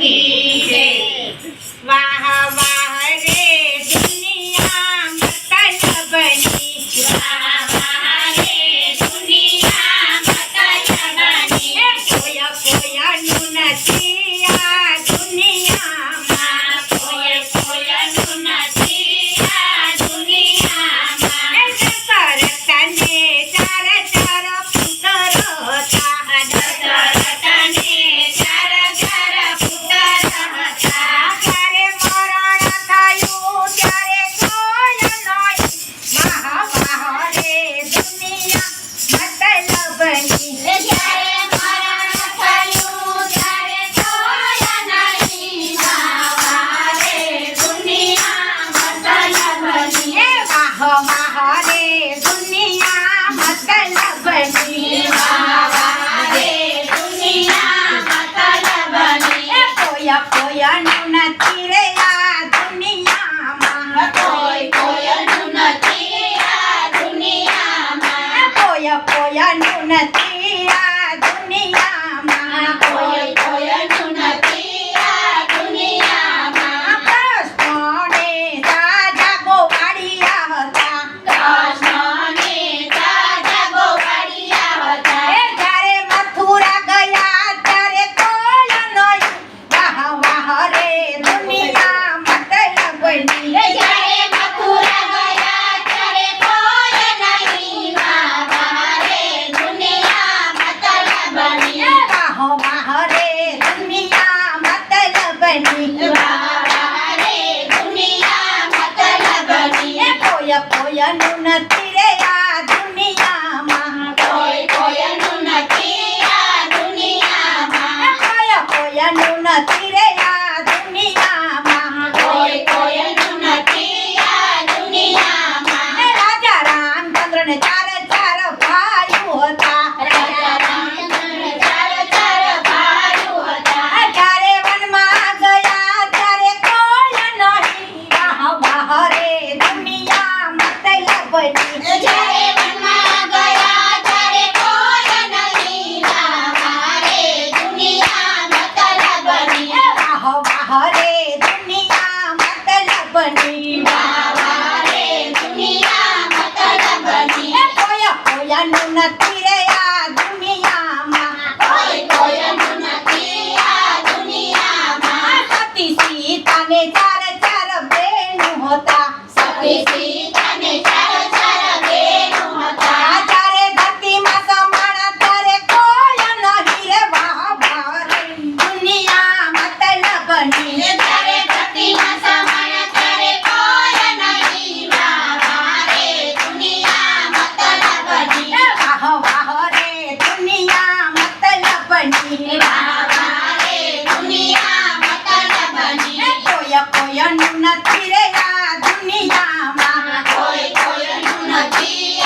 કી જય। વાહ વાહ રે દુનિયા મતલબની, વાહ વાહ રે દુનિયા મતલબની, કોયનું નથી આ દુનિયામાં, કોયનું નથી આ દુનિયામાં। દશરથને ચાર ચાર પુત્ર હતા, દશરથને ચાર ચાર પુત્ર હતા। જ્યારે મરણ થયું ત્યારે કોઈ નહીં, વાહ વાહ રે દુનિયા મતલબની, જ્યારે મરણ થયું ત્યારે કોઈ નહીં, વાહ વાહ રે દુનિયા મતલબની, વાહ વાહ રે દુનિયા મતલબની, વાહ વાહ રે દુનિયા મતલબની। કોયનું નથી રે આ દુનિયામાં, કોયનું નથી આ દુનિયામાં, કોયનું નથી આ દુનિયામાં, કોયનું નથી આ દુનિયામાં। કૃષ્ણને રાજા ગોવાળિયા હતા, કૃષ્ણને રાજા ગોવાળિયા હતા। જ્યારે મથુરા ગયા ત્યારે કોઈ નહીં, વાહ વાહ રે દુનિયા મતલબની, જ્યારે મથુરા ગયા ત્યારે કોઈ નહીં, વાહ વાહ રે દુનિયા મતલબની, વાહ વાહ રે દુનિયા મતલબની, વાહ વાહ રે દુનિયા મતલબની। કોયનું નથી રે આ દુનિયામાં, કોયનું નથી આ દુનિયામાં, કોયનું નથી રે આ દુનિયામાં, કોયનું નથી આ દુનિયામાં। રાજા રામચંદ્રને ચાર ચાર ભાઈઓ હતા, રાજા રામચંદ્રને ચાર ચાર ભાઈઓ હતા। જ્યારે વનમાં ગયા ત્યારે કોઈ નહીં, વાહ વાહ રે દુનિયા મતલબની, જ્યારે વનમાં ગયા ત્યારે કોઈ નહીં, વાહ વાહ રે દુનિયા મતલબની, વાહ વાહ રે દુનિયા મતલબની, વાહ વાહ રે દુનિયા મતલબની। કોયનું નથી રે આ દુનિયામાં, કોયનું નથી આ દુનિયામાં। સતી સીતાને ચાર ચાર બહેનો હતા, સતી સીતાને ચાર ચાર બહેનો હતા। જ્યારે ધરતીમાં સમાણા ત્યારે કોઈ નહીં રે, વાહ વાહ રે દુનિયા મતલબની, જ્યારે ધરતીમાં સમાણા ત્યારે કોઈ નહીં, વાહ વાહ રે દુનિયા મતલબની, વાહ વાહ રે દુનિયા મતલબની, વાહ વાહ રે દુનિયા મતલબની। કોયનું નથી રે આ દુનિયામાં, કોયનું નથી